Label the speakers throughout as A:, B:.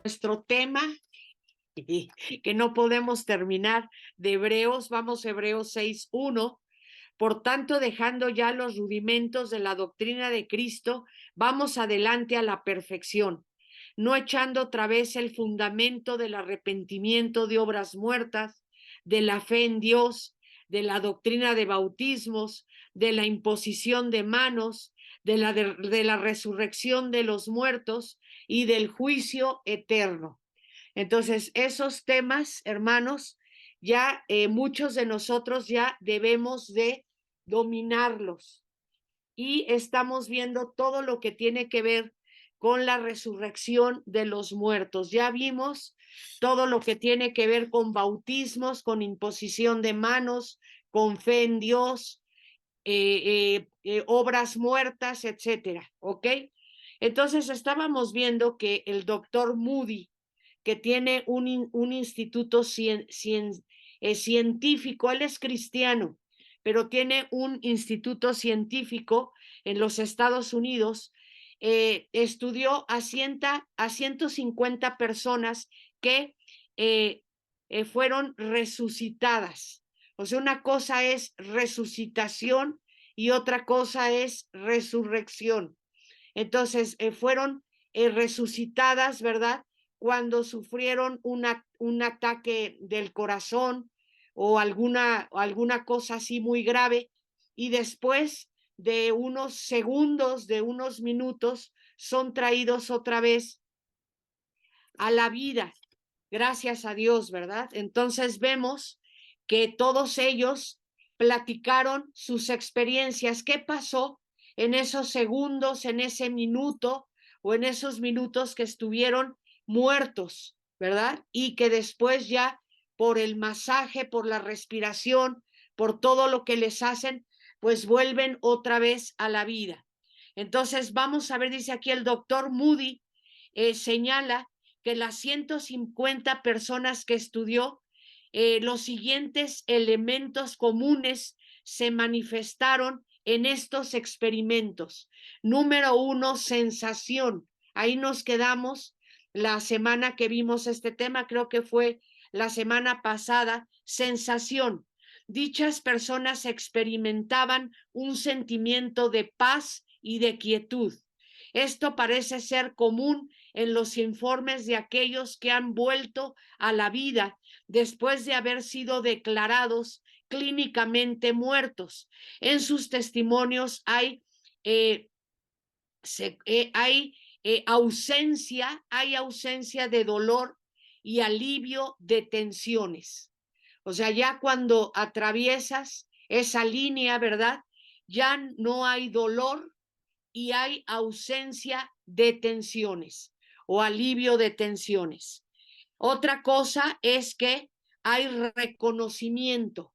A: nuestro tema que no podemos terminar de Hebreos, vamos a Hebreos 6:1. Por tanto, dejando ya los rudimentos de la doctrina de Cristo, vamos adelante a la perfección, no echando otra vez el fundamento del arrepentimiento de obras muertas, de la fe en Dios, de la doctrina de bautismos, de la imposición de manos, de la resurrección de los muertos y del juicio eterno. Entonces, esos temas, hermanos, ya muchos de nosotros ya debemos de dominarlos y estamos viendo todo lo que tiene que ver con la resurrección de los muertos. Ya vimos todo lo que tiene que ver con bautismos, con imposición de manos, con fe en Dios, obras muertas, etcétera, ¿ok? Entonces estábamos viendo que el doctor Moody, que tiene un instituto científico, él es cristiano, pero tiene un instituto científico en los Estados Unidos, estudió a 150 personas que fueron resucitadas. O sea, una cosa es resucitación y otra cosa es resurrección. Entonces, fueron resucitadas, ¿verdad? Cuando sufrieron un ataque del corazón o alguna cosa así muy grave, y después de unos segundos, de unos minutos, son traídos otra vez a la vida. Gracias a Dios, ¿verdad? Entonces vemos que todos ellos platicaron sus experiencias. ¿Qué pasó en esos segundos, en ese minuto o en esos minutos que estuvieron muertos, ¿verdad? Y que después ya por el masaje, por la respiración, por todo lo que les hacen, pues vuelven otra vez a la vida. Entonces vamos a ver, dice aquí el doctor Moody, señala que las 150 personas que estudió, los siguientes elementos comunes se manifestaron en estos experimentos. Número 1, sensación. Ahí nos quedamos la semana que vimos este tema, creo que fue la semana pasada, sensación. Dichas personas experimentaban un sentimiento de paz y de quietud. Esto parece ser común en los informes de aquellos que han vuelto a la vida después de haber sido declarados clínicamente muertos. En sus testimonios hay, hay ausencia de dolor y alivio de tensiones. O sea, ya cuando atraviesas esa línea, ¿verdad? Ya no hay dolor y hay ausencia de tensiones o alivio de tensiones. Otra cosa es que hay reconocimiento.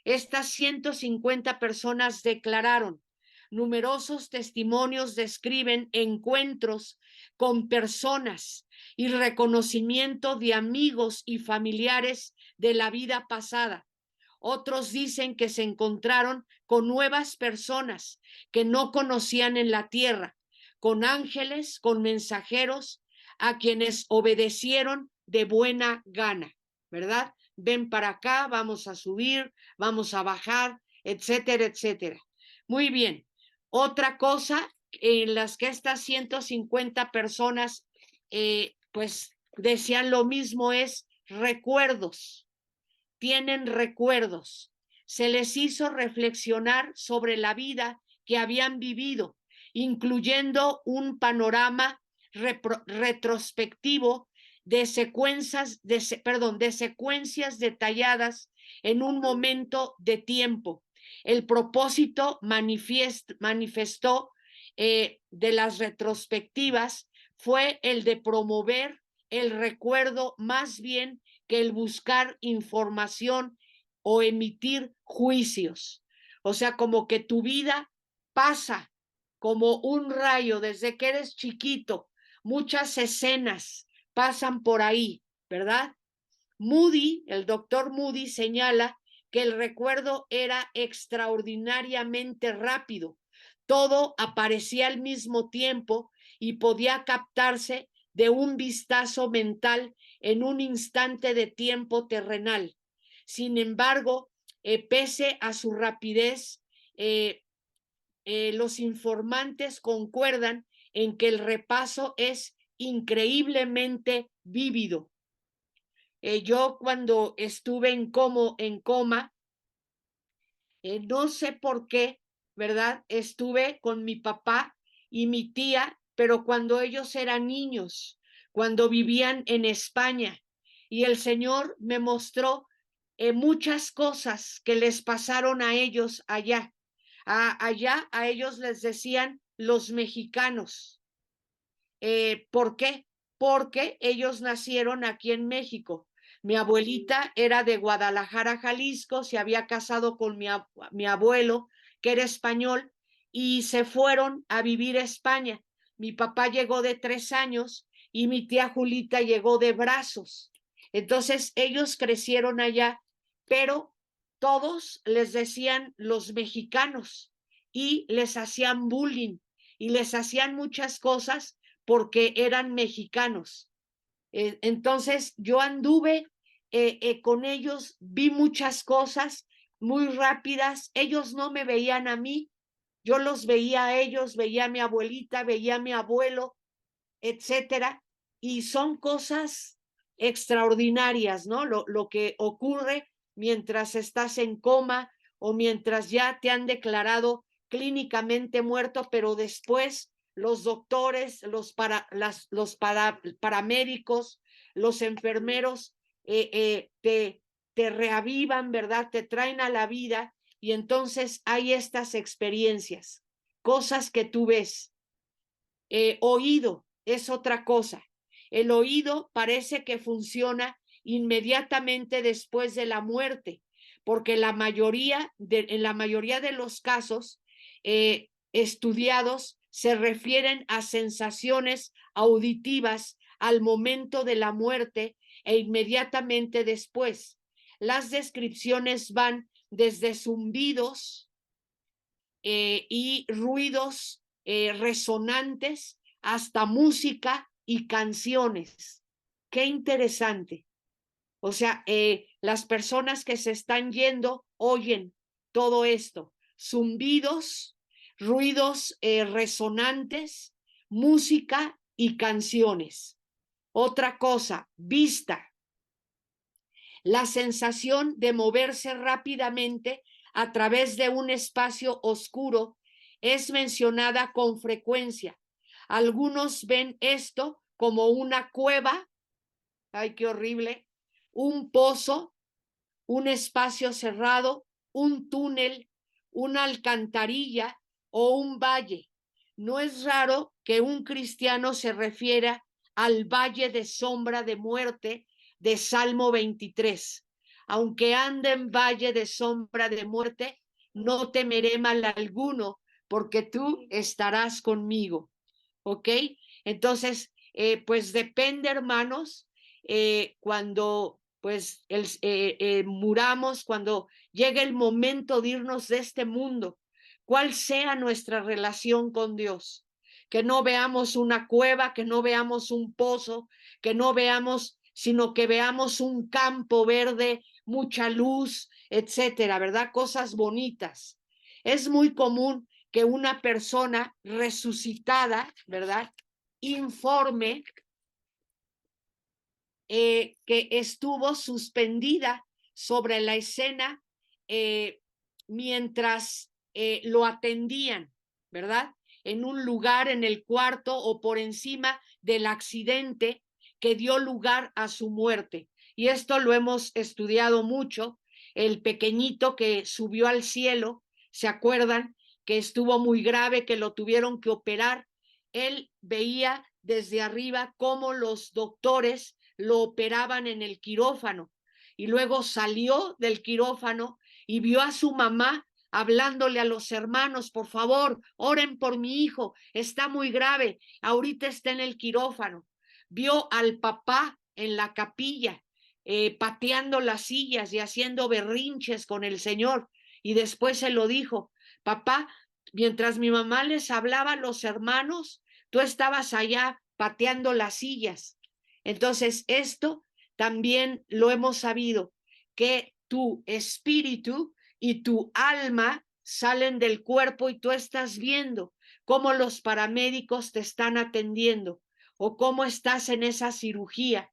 A: Estas 150 personas declararon, numerosos testimonios describen encuentros con personas y reconocimiento de amigos y familiares de la vida pasada. Otros dicen que se encontraron con nuevas personas que no conocían en la tierra, con ángeles, con mensajeros, a quienes obedecieron de buena gana, ¿verdad? Ven para acá, vamos a subir, vamos a bajar, etcétera, etcétera. Muy bien. Otra cosa en las que estas 150 personas pues decían lo mismo es recuerdos, tienen recuerdos. Se les hizo reflexionar sobre la vida que habían vivido, incluyendo un panorama retrospectivo de secuencias detalladas en un momento de tiempo. El propósito manifestó de las retrospectivas fue el de promover el recuerdo más bien que el buscar información o emitir juicios. O sea, como que tu vida pasa como un rayo desde que eres chiquito. Muchas escenas pasan por ahí, ¿verdad? Moody, el doctor Moody, señala que el recuerdo era extraordinariamente rápido. Todo aparecía al mismo tiempo y podía captarse de un vistazo mental en un instante de tiempo terrenal. Sin embargo, pese a su rapidez, los informantes concuerdan en que el repaso es increíblemente vívido. Yo cuando estuve en coma, no sé por qué, ¿verdad? Estuve con mi papá y mi tía, pero cuando ellos eran niños, cuando vivían en España, y el Señor me mostró muchas cosas que les pasaron a ellos allá. Allá a ellos les decían los mexicanos. ¿Por qué? Porque ellos nacieron aquí en México. Mi abuelita era de Guadalajara, Jalisco, se había casado con mi abuelo, que era español, y se fueron a vivir a España. Mi papá llegó de 3 años y mi tía Julita llegó de brazos. Entonces ellos crecieron allá, pero todos les decían los mexicanos y les hacían bullying y les hacían muchas cosas porque eran mexicanos. Entonces yo anduve con ellos, vi muchas cosas muy rápidas, ellos no me veían a mí, yo los veía a ellos, veía a mi abuelita, veía a mi abuelo, etcétera, y son cosas extraordinarias, ¿no? Lo que ocurre mientras estás en coma o mientras ya te han declarado clínicamente muerto, pero después los doctores, paramédicos, los enfermeros te reavivan, ¿verdad? Te traen a la vida y entonces hay estas experiencias, cosas que tú ves. Oído es otra cosa. El oído parece que funciona inmediatamente después de la muerte, porque en la mayoría de los casos estudiados se refieren a sensaciones auditivas al momento de la muerte e inmediatamente después. Las descripciones van desde zumbidos y ruidos resonantes hasta música y canciones. Qué interesante. O sea, las personas que se están yendo oyen todo esto. Zumbidos, ruidos resonantes, música y canciones. Otra cosa, vista. La sensación de moverse rápidamente a través de un espacio oscuro es mencionada con frecuencia. Algunos ven esto como una cueva, ay, qué horrible, un pozo, un espacio cerrado, un túnel, una alcantarilla o un valle. No es raro que un cristiano se refiera al valle de sombra de muerte de Salmo 23. Aunque ande en valle de sombra de muerte, no temeré mal alguno, porque tú estarás conmigo. ¿Ok? Entonces, pues depende, hermanos, cuando pues muramos, cuando llegue el momento de irnos de este mundo, cuál sea nuestra relación con Dios. Que no veamos una cueva, que no veamos un pozo, que no veamos, sino que veamos un campo verde, mucha luz, etcétera, ¿verdad? Cosas bonitas. Es muy común que una persona resucitada, ¿verdad? Informe que estuvo suspendida sobre la escena mientras lo atendían, ¿verdad? En un lugar, en el cuarto o por encima del accidente que dio lugar a su muerte. Y esto lo hemos estudiado mucho. El pequeñito que subió al cielo, ¿se acuerdan? Que estuvo muy grave, que lo tuvieron que operar. Él veía desde arriba cómo los doctores lo operaban en el quirófano y luego salió del quirófano y vio a su mamá hablándole a los hermanos, por favor, oren por mi hijo, está muy grave, ahorita está en el quirófano. Vio al papá en la capilla, pateando las sillas y haciendo berrinches con el Señor. Y después se lo dijo, papá, mientras mi mamá les hablaba a los hermanos, tú estabas allá pateando las sillas. Entonces, esto también lo hemos sabido, que tu espíritu y tu alma salen del cuerpo y tú estás viendo cómo los paramédicos te están atendiendo o cómo estás en esa cirugía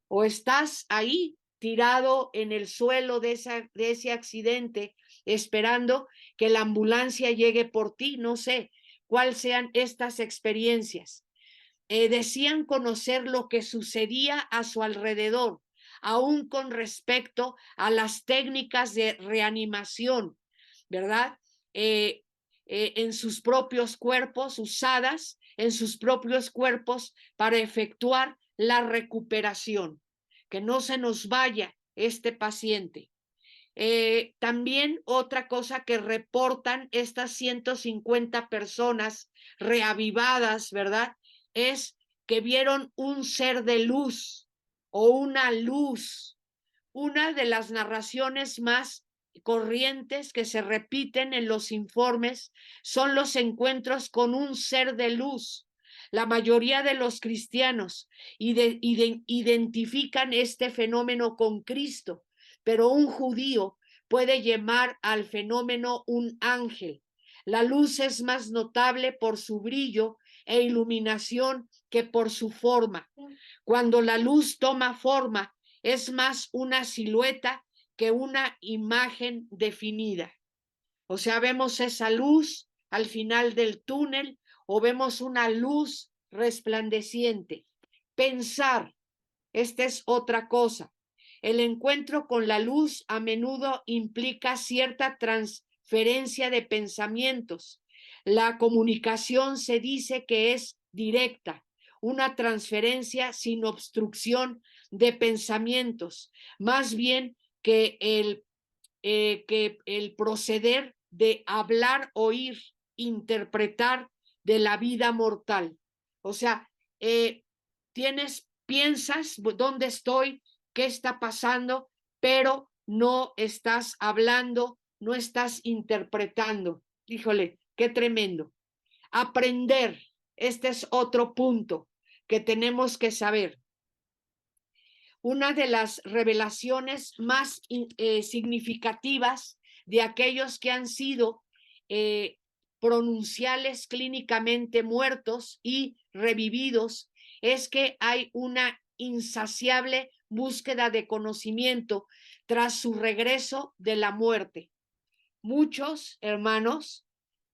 A: o estás ahí tirado en el suelo de ese accidente esperando que la ambulancia llegue por ti. No sé cuáles sean estas experiencias. Decían conocer lo que sucedía a su alrededor, aún con respecto a las técnicas de reanimación, ¿verdad? En sus propios cuerpos, usadas en sus propios cuerpos para efectuar la recuperación, que no se nos vaya este paciente. También otra cosa que reportan estas 150 personas reavivadas, ¿verdad? Es que vieron un ser de luz o una luz. Una de las narraciones más corrientes que se repiten en los informes son los encuentros con un ser de luz. La mayoría de los cristianos identifican este fenómeno con Cristo, pero un judío puede llamar al fenómeno un ángel. La luz es más notable por su brillo e iluminación que por su forma. Cuando la luz toma forma, es más una silueta que una imagen definida. O sea, vemos esa luz al final del túnel o vemos una luz resplandeciente. Pensar, esta es otra cosa. El encuentro con la luz a menudo implica cierta transferencia de pensamientos. La comunicación se dice que es directa, una transferencia sin obstrucción de pensamientos, más bien que el proceder de hablar, oír, interpretar de la vida mortal. O sea, piensas dónde estoy, qué está pasando, pero no estás hablando, no estás interpretando. Híjole, qué tremendo. Aprender, este es otro punto que tenemos que saber. Una de las revelaciones más significativas de aquellos que han sido pronunciales clínicamente muertos y revividos es que hay una insaciable búsqueda de conocimiento tras su regreso de la muerte. Muchos hermanos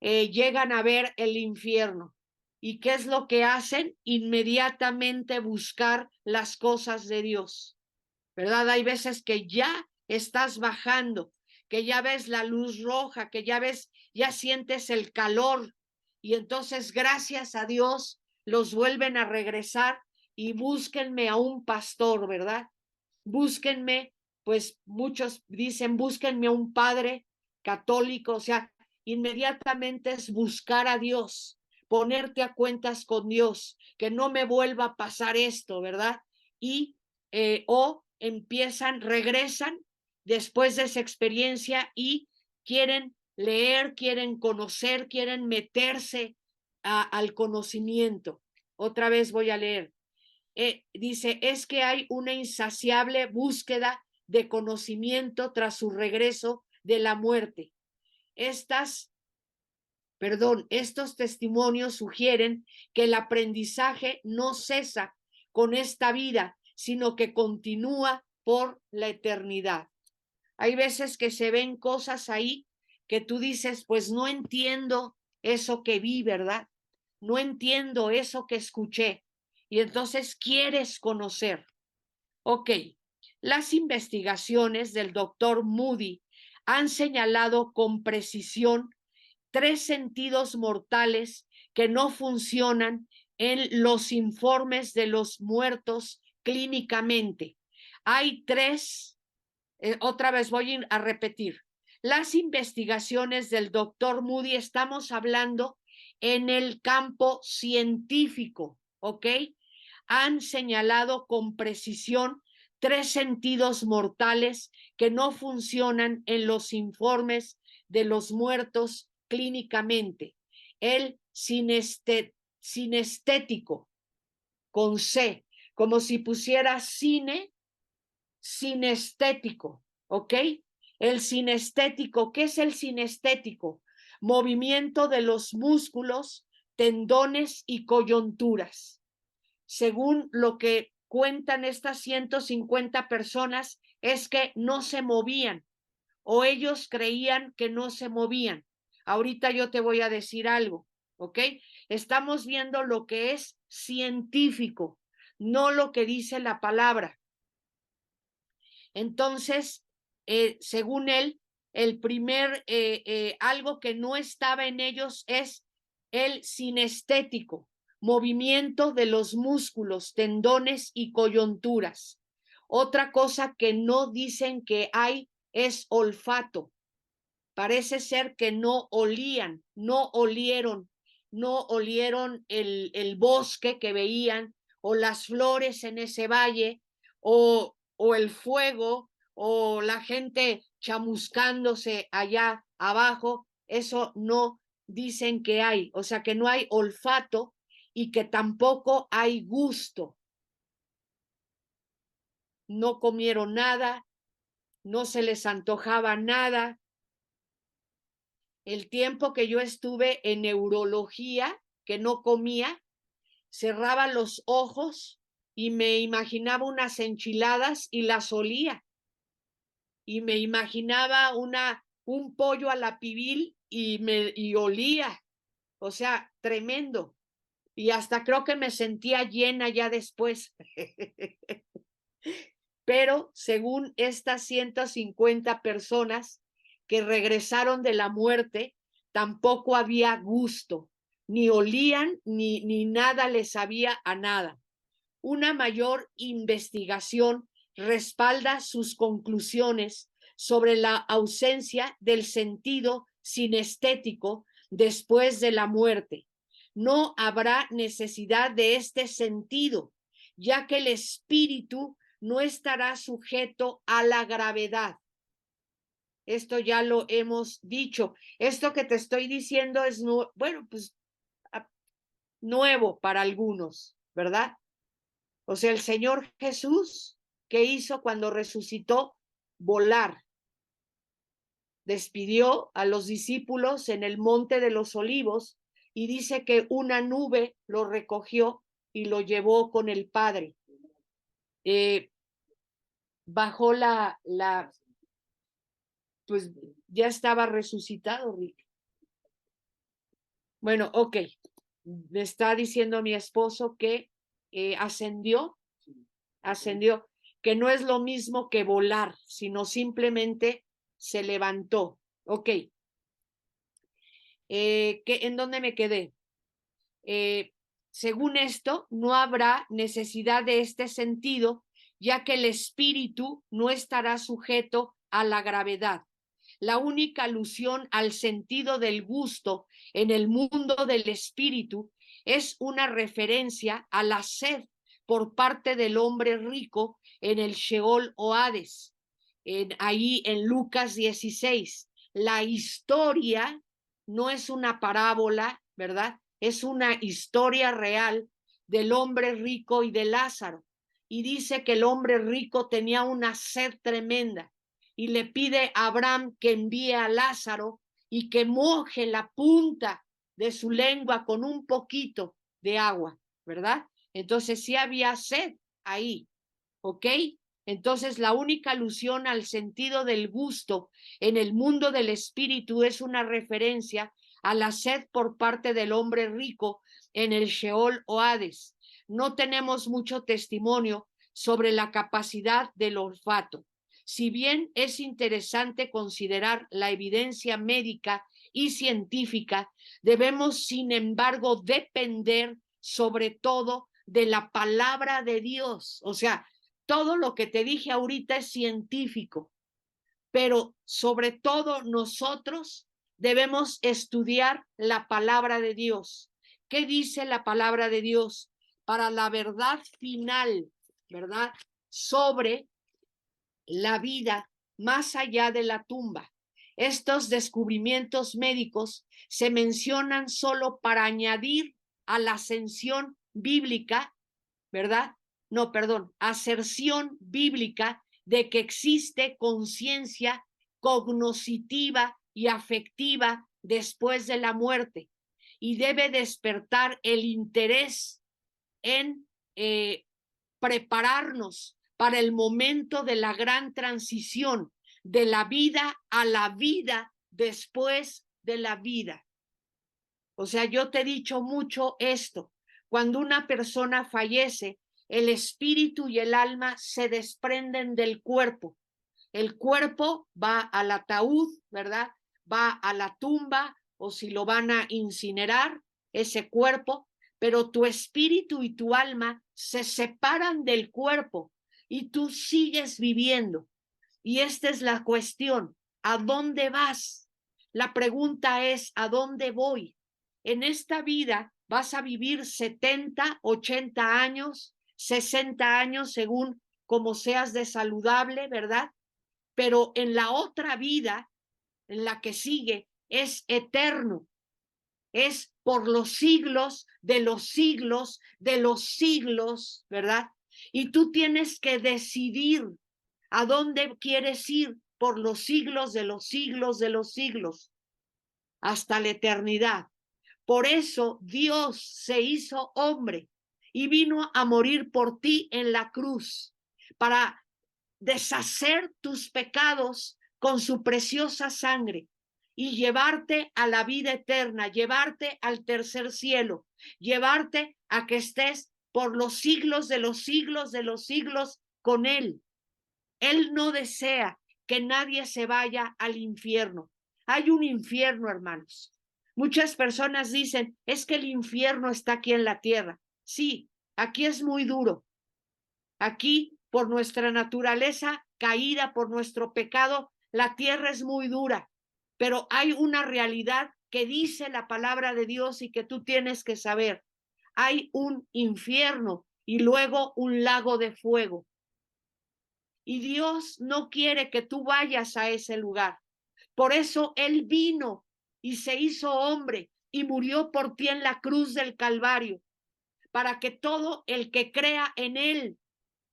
A: llegan a ver el infierno. ¿Y qué es lo que hacen? Inmediatamente buscar las cosas de Dios, ¿verdad? Hay veces que ya estás bajando, que ya ves la luz roja, que ya sientes el calor y entonces gracias a Dios los vuelven a regresar y búsquenme a un pastor, ¿verdad? Búsquenme, pues muchos dicen, búsquenme a un padre católico, o sea, inmediatamente es buscar a Dios, ponerte a cuentas con Dios, que no me vuelva a pasar esto, ¿verdad? Y o empiezan, regresan después de esa experiencia y quieren leer, quieren conocer, quieren meterse al conocimiento. Otra vez voy a leer. Dice, es que hay una insaciable búsqueda de conocimiento tras su regreso de la muerte. Estos testimonios sugieren que el aprendizaje no cesa con esta vida, sino que continúa por la eternidad. Hay veces que se ven cosas ahí que tú dices, pues no entiendo eso que vi, ¿verdad? No entiendo eso que escuché. Y entonces quieres conocer. Ok, las investigaciones del doctor Moody han señalado con precisión 3 sentidos mortales que no funcionan en los informes de los muertos clínicamente. Hay 3, otra vez voy a repetir. Las investigaciones del doctor Moody, estamos hablando en el campo científico, ¿ok? Han señalado con precisión 3 sentidos mortales que no funcionan en los informes de los muertos clínicamente. El sinestético, con C, como si pusiera cine, cinestético, ¿ok? El cinestético, ¿qué es el cinestético? Movimiento de los músculos, tendones y coyunturas. Según lo que cuentan estas 150 personas, es que no se movían o ellos creían que no se movían. Ahorita yo te voy a decir algo, ¿ok? Estamos viendo lo que es científico, no lo que dice la palabra. Entonces, según él, el primer, algo que no estaba en ellos es el cinestético, movimiento de los músculos, tendones y coyunturas. Otra cosa que no dicen que hay es olfato. Parece ser que no olían, no olieron el bosque que veían o las flores en ese valle o el fuego o la gente chamuscándose allá abajo. Eso no dicen que hay, o sea que no hay olfato y que tampoco hay gusto. No comieron nada, no se les antojaba nada. El tiempo que yo estuve en neurología, que no comía, cerraba los ojos y me imaginaba unas enchiladas y las olía. Y me imaginaba un pollo a la pibil y olía. O sea, tremendo. Y hasta creo que me sentía llena ya después. Pero según estas 150 personas que regresaron de la muerte, tampoco había gusto, ni olían, ni nada les sabía a nada. Una mayor investigación respalda sus conclusiones sobre la ausencia del sentido cinestético después de la muerte. No habrá necesidad de este sentido, ya que el espíritu no estará sujeto a la gravedad. Esto ya lo hemos dicho. Esto que te estoy diciendo es, bueno, pues nuevo para algunos, ¿verdad? O sea, el Señor Jesús, ¿qué hizo cuando resucitó? Volar. Despidió a los discípulos en el Monte de los Olivos y dice que una nube lo recogió y lo llevó con el Padre. Bajó pues ya estaba resucitado, Rick. Bueno, ok. Me está diciendo mi esposo que ascendió, que no es lo mismo que volar, sino simplemente se levantó. Ok. ¿En dónde me quedé? Según esto, no habrá necesidad de este sentido, ya que el espíritu no estará sujeto a la gravedad. La única alusión al sentido del gusto en el mundo del espíritu es una referencia a la sed por parte del hombre rico en el Sheol o Hades, ahí en Lucas 16. La historia no es una parábola, ¿verdad? Es una historia real del hombre rico y de Lázaro. Y dice que el hombre rico tenía una sed tremenda y le pide a Abraham que envíe a Lázaro y que moje la punta de su lengua con un poquito de agua, ¿verdad? Entonces sí había sed ahí, ¿ok? Entonces la única alusión al sentido del gusto en el mundo del espíritu es una referencia a la sed por parte del hombre rico en el Sheol o Hades. No tenemos mucho testimonio sobre la capacidad del olfato. Si bien es interesante considerar la evidencia médica y científica, debemos, sin embargo, depender sobre todo de la palabra de Dios. O sea, todo lo que te dije ahorita es científico, pero sobre todo nosotros debemos estudiar la palabra de Dios. ¿Qué dice la palabra de Dios? Para la verdad final, ¿verdad? Sobre la vida más allá de la tumba. Estos descubrimientos médicos se mencionan solo para añadir a la ascensión bíblica, ¿verdad? No, perdón, aserción bíblica de que existe conciencia cognoscitiva y afectiva después de la muerte y debe despertar el interés en prepararnos para el momento de la gran transición de la vida a la vida después de la vida. O sea, yo te he dicho mucho esto. Cuando una persona fallece, el espíritu y el alma se desprenden del cuerpo. El cuerpo va al ataúd, ¿verdad? Va a la tumba o si lo van a incinerar, ese cuerpo, pero tu espíritu y tu alma se separan del cuerpo y tú sigues viviendo. Y esta es la cuestión, ¿a dónde vas? La pregunta es, ¿a dónde voy? En esta vida vas a vivir 70, 80 años, 60 años, según como seas de saludable, ¿verdad? Pero en la otra vida, en la que sigue, es eterno, es por los siglos de los siglos de los siglos, ¿verdad? Y tú tienes que decidir a dónde quieres ir por los siglos de los siglos de los siglos, hasta la eternidad. Por eso Dios se hizo hombre y vino a morir por ti en la cruz, para deshacer tus pecados con su preciosa sangre y llevarte a la vida eterna, llevarte al tercer cielo, llevarte a que estés por los siglos de los siglos de los siglos con Él. Él no desea que nadie se vaya al infierno. Hay un infierno, hermanos. Muchas personas dicen, es que el infierno está aquí en la tierra. Sí, aquí es muy duro. Aquí, por nuestra naturaleza caída, por nuestro pecado, la tierra es muy dura, pero hay una realidad que dice la palabra de Dios y que tú tienes que saber. Hay un infierno y luego un lago de fuego. Y Dios no quiere que tú vayas a ese lugar. Por eso Él vino y se hizo hombre y murió por ti en la cruz del Calvario, para que todo el que crea en Él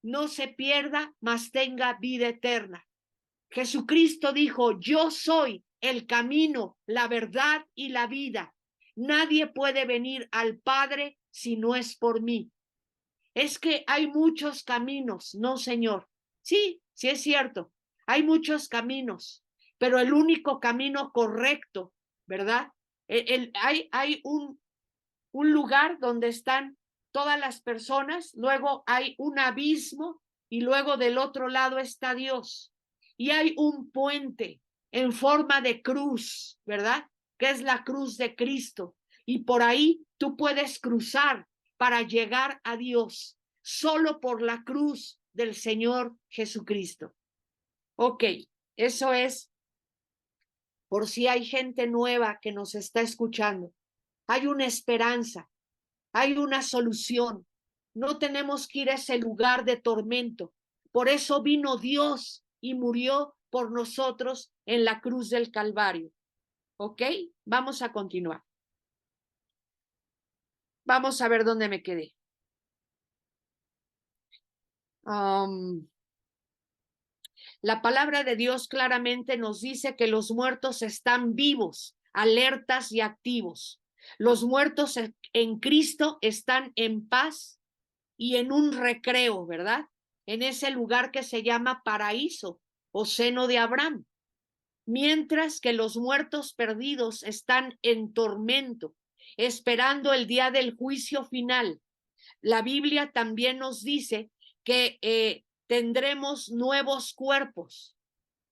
A: no se pierda, mas tenga vida eterna. Jesucristo dijo, yo soy el camino, la verdad y la vida. Nadie puede venir al Padre si no es por mí. Es que hay muchos caminos, no, Señor. Sí, sí es cierto, hay muchos caminos, pero el único camino correcto, ¿verdad? Hay un lugar donde están todas las personas, luego hay un abismo y luego del otro lado está Dios. Y hay un puente en forma de cruz, ¿verdad? Que es la cruz de Cristo. Y por ahí tú puedes cruzar para llegar a Dios, solo por la cruz del Señor Jesucristo. Ok, eso es por si hay gente nueva que nos está escuchando. Hay una esperanza, hay una solución. No tenemos que ir a ese lugar de tormento. Por eso vino Dios y murió por nosotros en la cruz del Calvario. ¿Ok? Vamos a continuar. Vamos a ver dónde me quedé. La palabra de Dios claramente nos dice que los muertos están vivos, alertas y activos. Los muertos en Cristo están en paz y en un recreo, ¿verdad? En ese lugar que se llama paraíso o seno de Abraham. Mientras que los muertos perdidos están en tormento, esperando el día del juicio final. La Biblia también nos dice que tendremos nuevos cuerpos,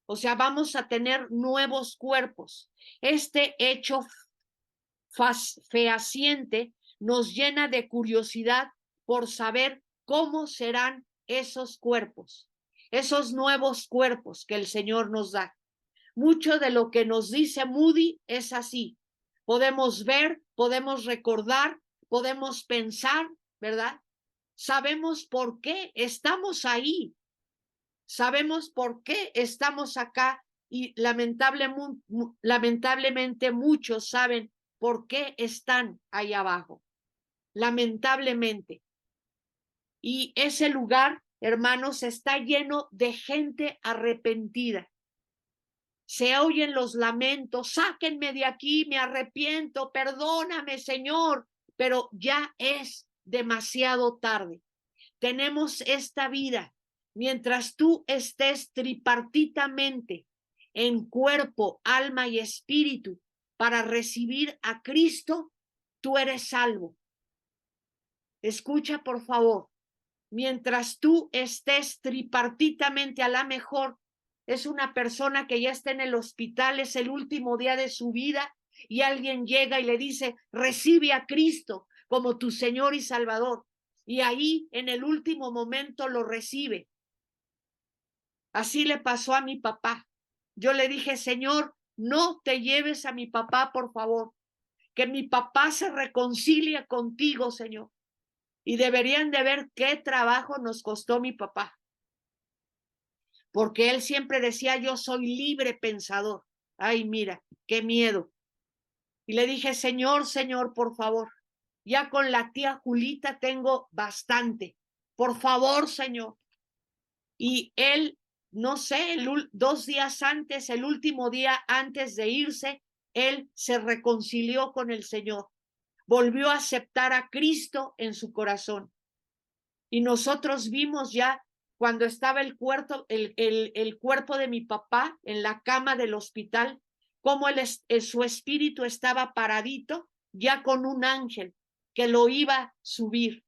A: o sea, vamos a tener nuevos cuerpos. Este hecho fehaciente nos llena de curiosidad por saber cómo serán esos cuerpos, esos nuevos cuerpos que el Señor nos da. Mucho de lo que nos dice Moody es así. Podemos ver, podemos recordar, podemos pensar, ¿verdad? Sabemos por qué estamos ahí, sabemos por qué estamos acá y lamentablemente muchos saben por qué están ahí abajo. Lamentablemente. Y ese lugar, hermanos, está lleno de gente arrepentida. Se oyen los lamentos, sáquenme de aquí, me arrepiento, perdóname, Señor, pero ya es demasiado tarde. Tenemos esta vida. Mientras tú estés tripartitamente en cuerpo, alma y espíritu para recibir a Cristo, tú eres salvo. Escucha, por favor. Mientras tú estés tripartitamente, a la mejor es una persona que ya está en el hospital, es el último día de su vida y alguien llega y le dice, recibe a Cristo como tu Señor y Salvador. Y ahí en el último momento lo recibe. Así le pasó a mi papá. Yo le dije, Señor, no te lleves a mi papá, por favor, que mi papá se reconcilie contigo, Señor. Y deberían de ver qué trabajo nos costó mi papá. Porque él siempre decía, yo soy libre pensador. Ay, mira, qué miedo. Y le dije, Señor, Señor, por favor, ya con la tía Julita tengo bastante. Por favor, Señor. Y él, no sé, 2 días antes, el último día antes de irse, él se reconcilió con el Señor. Volvió a aceptar a Cristo en su corazón. Y nosotros vimos ya cuando estaba el cuerpo de mi papá en la cama del hospital, cómo su espíritu estaba paradito ya con un ángel que lo iba a subir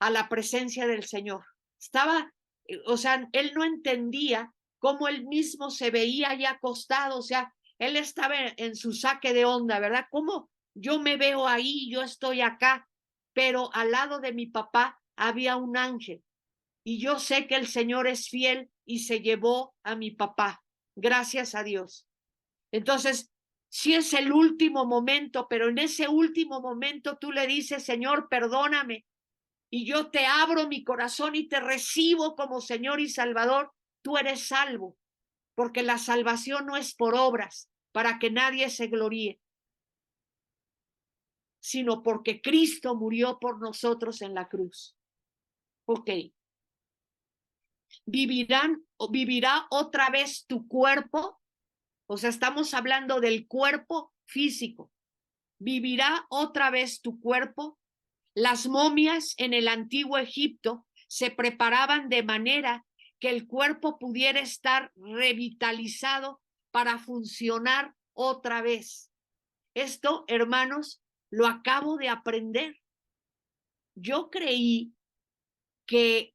A: a la presencia del Señor. Estaba, o sea, él no entendía cómo él mismo se veía ya acostado, o sea, él estaba en su saque de onda, ¿verdad? ¿Cómo yo me veo ahí, yo estoy acá? Pero al lado de mi papá había un ángel. Y yo sé que el Señor es fiel y se llevó a mi papá. Gracias a Dios. Entonces, sí es el último momento, pero en ese último momento tú le dices, Señor, perdóname. Y yo te abro mi corazón y te recibo como Señor y Salvador. Tú eres salvo, porque la salvación no es por obras, para que nadie se gloríe, sino porque Cristo murió por nosotros en la cruz. Ok. ¿Vivirá otra vez tu cuerpo? O sea, estamos hablando del cuerpo físico. ¿Vivirá otra vez tu cuerpo? Las momias en el antiguo Egipto se preparaban de manera que el cuerpo pudiera estar revitalizado para funcionar otra vez. Esto, hermanos, lo acabo de aprender. Yo creí que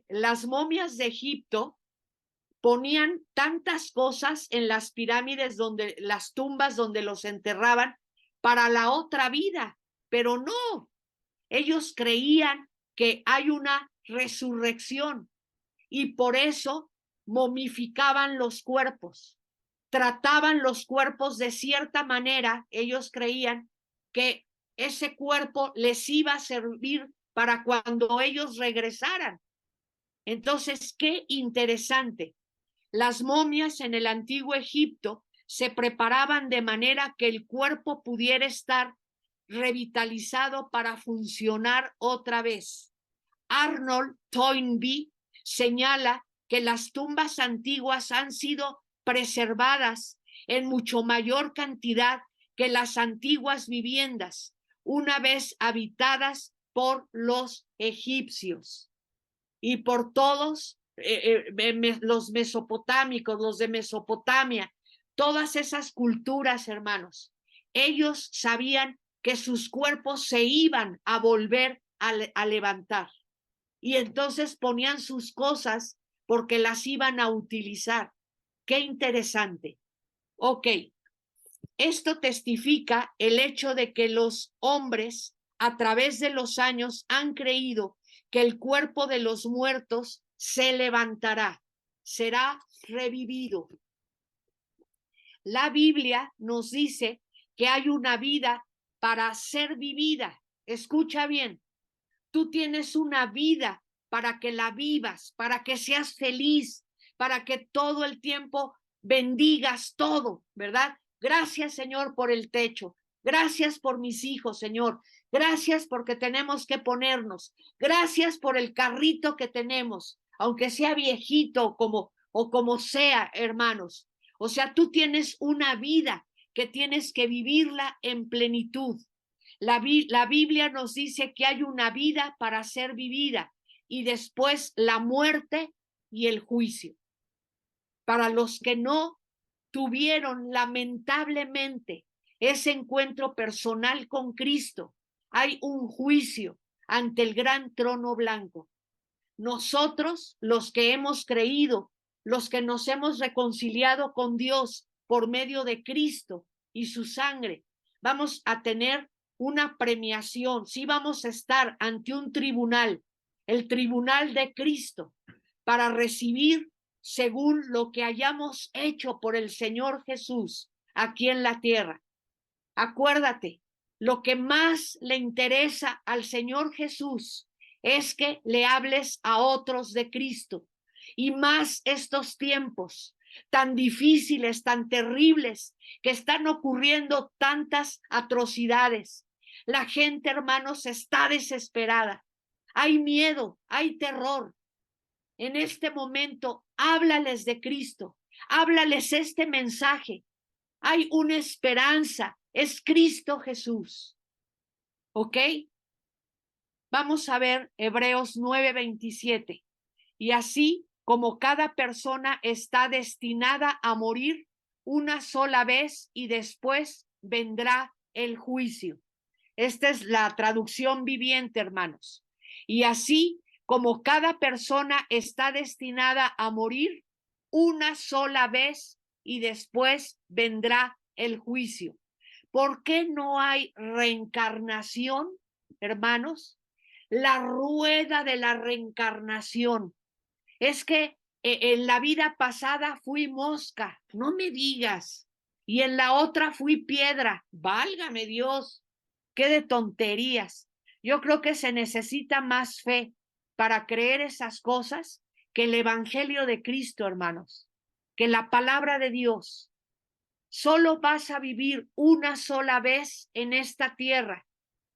A: las momias de Egipto ponían tantas cosas en las pirámides, donde las tumbas donde los enterraban para la otra vida, pero no, ellos creían que hay una resurrección y por eso momificaban los cuerpos, trataban los cuerpos de cierta manera. Ellos creían que ese cuerpo les iba a servir para cuando ellos regresaran. Entonces, qué interesante. Las momias en el antiguo Egipto se preparaban de manera que el cuerpo pudiera estar revitalizado para funcionar otra vez. Arnold Toynbee señala que las tumbas antiguas han sido preservadas en mucho mayor cantidad que las antiguas viviendas, una vez habitadas por los egipcios y por todos los mesopotámicos, los de Mesopotamia, todas esas culturas, hermanos. Ellos sabían que sus cuerpos se iban a volver a levantar y entonces ponían sus cosas porque las iban a utilizar. Qué interesante. Ok, esto testifica el hecho de que los hombres a través de los años han creído que el cuerpo de los muertos se levantará, será revivido. La Biblia nos dice que hay una vida para ser vivida. Escucha bien, tú tienes una vida para que la vivas, para que seas feliz, para que todo el tiempo bendigas todo, ¿verdad? Gracias, Señor, por el techo. Gracias por mis hijos, Señor. Gracias porque tenemos que ponernos. Gracias por el carrito que tenemos, aunque sea viejito o como sea, hermanos. O sea, tú tienes una vida que tienes que vivirla en plenitud. La Biblia nos dice que hay una vida para ser vivida y después la muerte y el juicio. Para los que no tuvieron lamentablemente ese encuentro personal con Cristo, hay un juicio ante el gran trono blanco. Nosotros, los que hemos creído, los que nos hemos reconciliado con Dios por medio de Cristo y su sangre, vamos a tener una premiación, sí vamos a estar ante un tribunal, el tribunal de Cristo, para recibir según lo que hayamos hecho por el Señor Jesús aquí en la tierra. Acuérdate, lo que más le interesa al Señor Jesús es que le hables a otros de Cristo, y más estos tiempos tan difíciles, tan terribles, que están ocurriendo tantas atrocidades. La gente, hermanos, está desesperada. Hay miedo, hay terror. En este momento, háblales de Cristo, háblales este mensaje. Hay una esperanza, es Cristo Jesús. ¿Ok? Vamos a ver Hebreos 9:27. Y así como cada persona está destinada a morir una sola vez y después vendrá el juicio. Esta es la traducción viviente, hermanos. Y así como cada persona está destinada a morir una sola vez y después vendrá el juicio. ¿Por qué no hay reencarnación, hermanos? La rueda de la reencarnación. Es que en la vida pasada fui mosca, no me digas. Y en la otra fui piedra, válgame Dios, qué de tonterías. Yo creo que se necesita más fe para creer esas cosas que el Evangelio de Cristo, hermanos, que la palabra de Dios. Solo vas a vivir una sola vez en esta tierra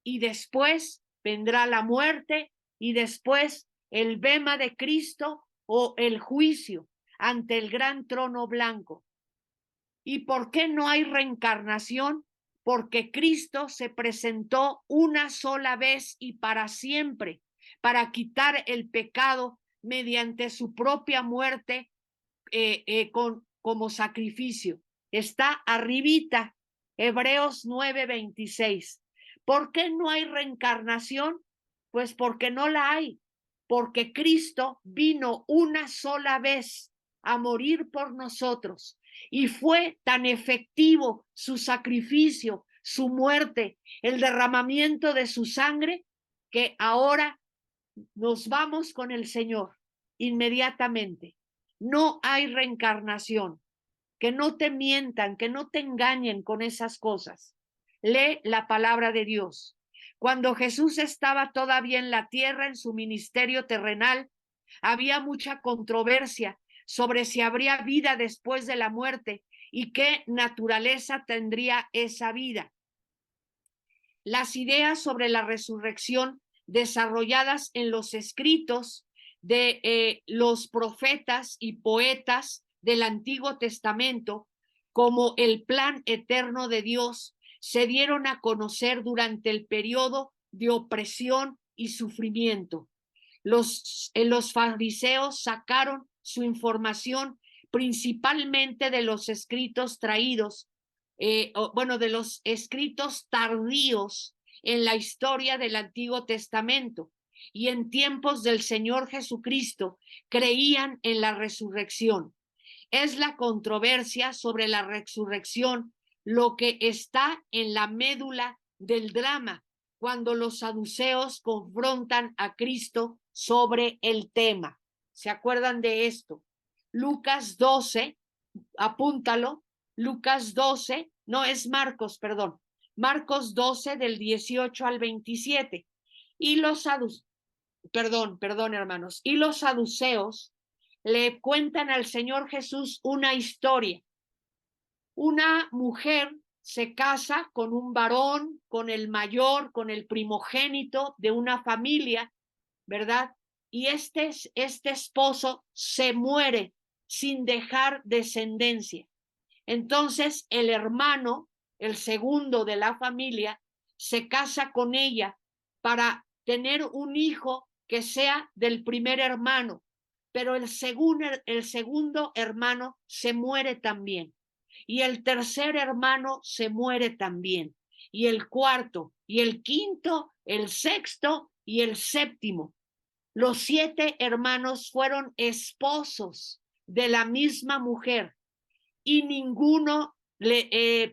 A: y después vendrá la muerte y después el bema de Cristo o el juicio ante el gran trono blanco. ¿Y por qué no hay reencarnación? Porque Cristo se presentó una sola vez y para siempre para quitar el pecado mediante su propia muerte como sacrificio. Está arribita, Hebreos 9:26. ¿Por qué no hay reencarnación? Pues porque no la hay, porque Cristo vino una sola vez a morir por nosotros y fue tan efectivo su sacrificio, su muerte, el derramamiento de su sangre, que ahora nos vamos con el Señor inmediatamente. No hay reencarnación. Que no te mientan, que no te engañen con esas cosas. Lee la palabra de Dios. Cuando Jesús estaba todavía en la tierra, en su ministerio terrenal, había mucha controversia sobre si habría vida después de la muerte y qué naturaleza tendría esa vida. Las ideas sobre la resurrección desarrolladas en los escritos de los profetas y poetas del Antiguo Testamento, como el plan eterno de Dios, se dieron a conocer durante el periodo de opresión y sufrimiento. Los fariseos sacaron su información principalmente de los escritos traídos, de los escritos tardíos en la historia del Antiguo Testamento, y en tiempos del Señor Jesucristo creían en la resurrección. Es la controversia sobre la resurrección lo que está en la médula del drama cuando los saduceos confrontan a Cristo sobre el tema. ¿Se acuerdan de esto? Lucas 12, apúntalo, Lucas 12, no es Marcos, perdón, Marcos 12 del 18 al 27. Y los saduceos, perdón, hermanos, y los saduceos le cuentan al Señor Jesús una historia. Una mujer se casa con un varón, con el mayor, con el primogénito de una familia, ¿verdad? Y este esposo se muere sin dejar descendencia. Entonces el hermano, el segundo de la familia, se casa con ella para tener un hijo que sea del primer hermano, pero el segundo hermano se muere también, y el tercer hermano se muere también, y el cuarto, y el quinto, el sexto y el séptimo. Los 7 hermanos fueron esposos de la misma mujer y ninguno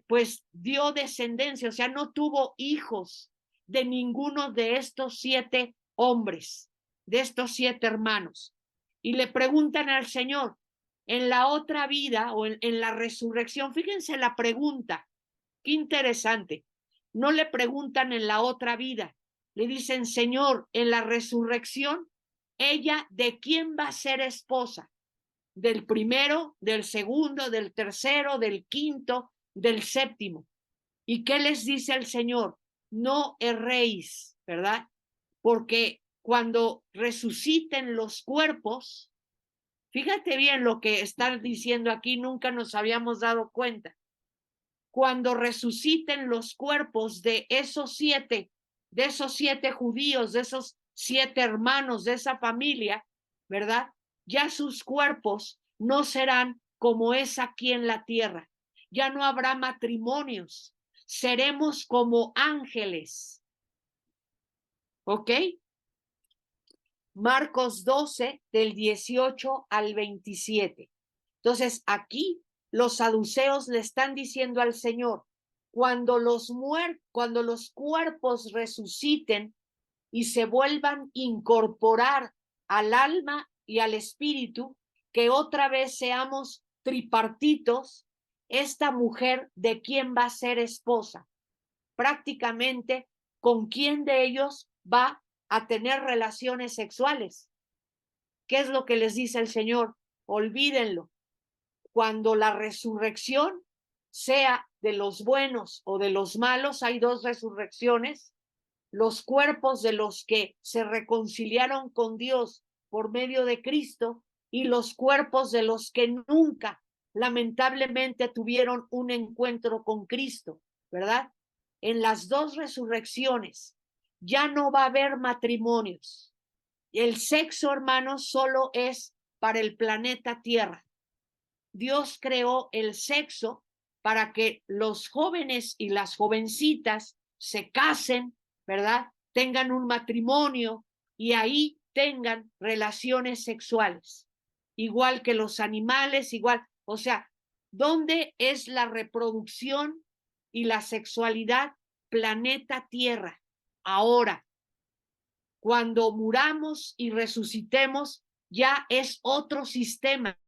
A: pues dio descendencia, o sea, no tuvo hijos de ninguno de estos 7 hombres, de estos 7 hermanos. Y le preguntan al Señor, en la otra vida o en la resurrección, fíjense la pregunta, qué interesante, no le preguntan en la otra vida, le dicen, Señor, en la resurrección, ella, ¿de quién va a ser esposa? ¿Del primero, del segundo, del tercero, del quinto, del séptimo? ¿Y qué les dice el Señor? No erréis, ¿verdad? Porque cuando resuciten los cuerpos, fíjate bien lo que están diciendo aquí, nunca nos habíamos dado cuenta. Cuando resuciten los cuerpos de esos 7 judíos, de esos 7 hermanos de esa familia, ¿verdad? Ya sus cuerpos no serán como es aquí en la tierra. Ya no habrá matrimonios. Seremos como ángeles. ¿Ok? Marcos 12, del 18 al 27. Entonces, aquí los saduceos le están diciendo al Señor, cuando los cuerpos resuciten y se vuelvan a incorporar al alma y al espíritu, que otra vez seamos tripartitos, esta mujer, ¿de quién va a ser esposa? Prácticamente, ¿con quién de ellos va a tener relaciones sexuales? ¿Qué es lo que les dice el Señor? Olvídenlo. Cuando la resurrección sea de los buenos o de los malos, hay 2 resurrecciones, los cuerpos de los que se reconciliaron con Dios por medio de Cristo y los cuerpos de los que nunca, lamentablemente, tuvieron un encuentro con Cristo, ¿verdad? En las 2 resurrecciones ya no va a haber matrimonios. El sexo, hermanos, solo es para el planeta Tierra. Dios creó el sexo para que los jóvenes y las jovencitas se casen, ¿verdad? Tengan un matrimonio y ahí tengan relaciones sexuales, igual que los animales, igual, o sea, ¿dónde es la reproducción y la sexualidad? Planeta Tierra. Ahora, cuando muramos y resucitemos, ya es otro sistema.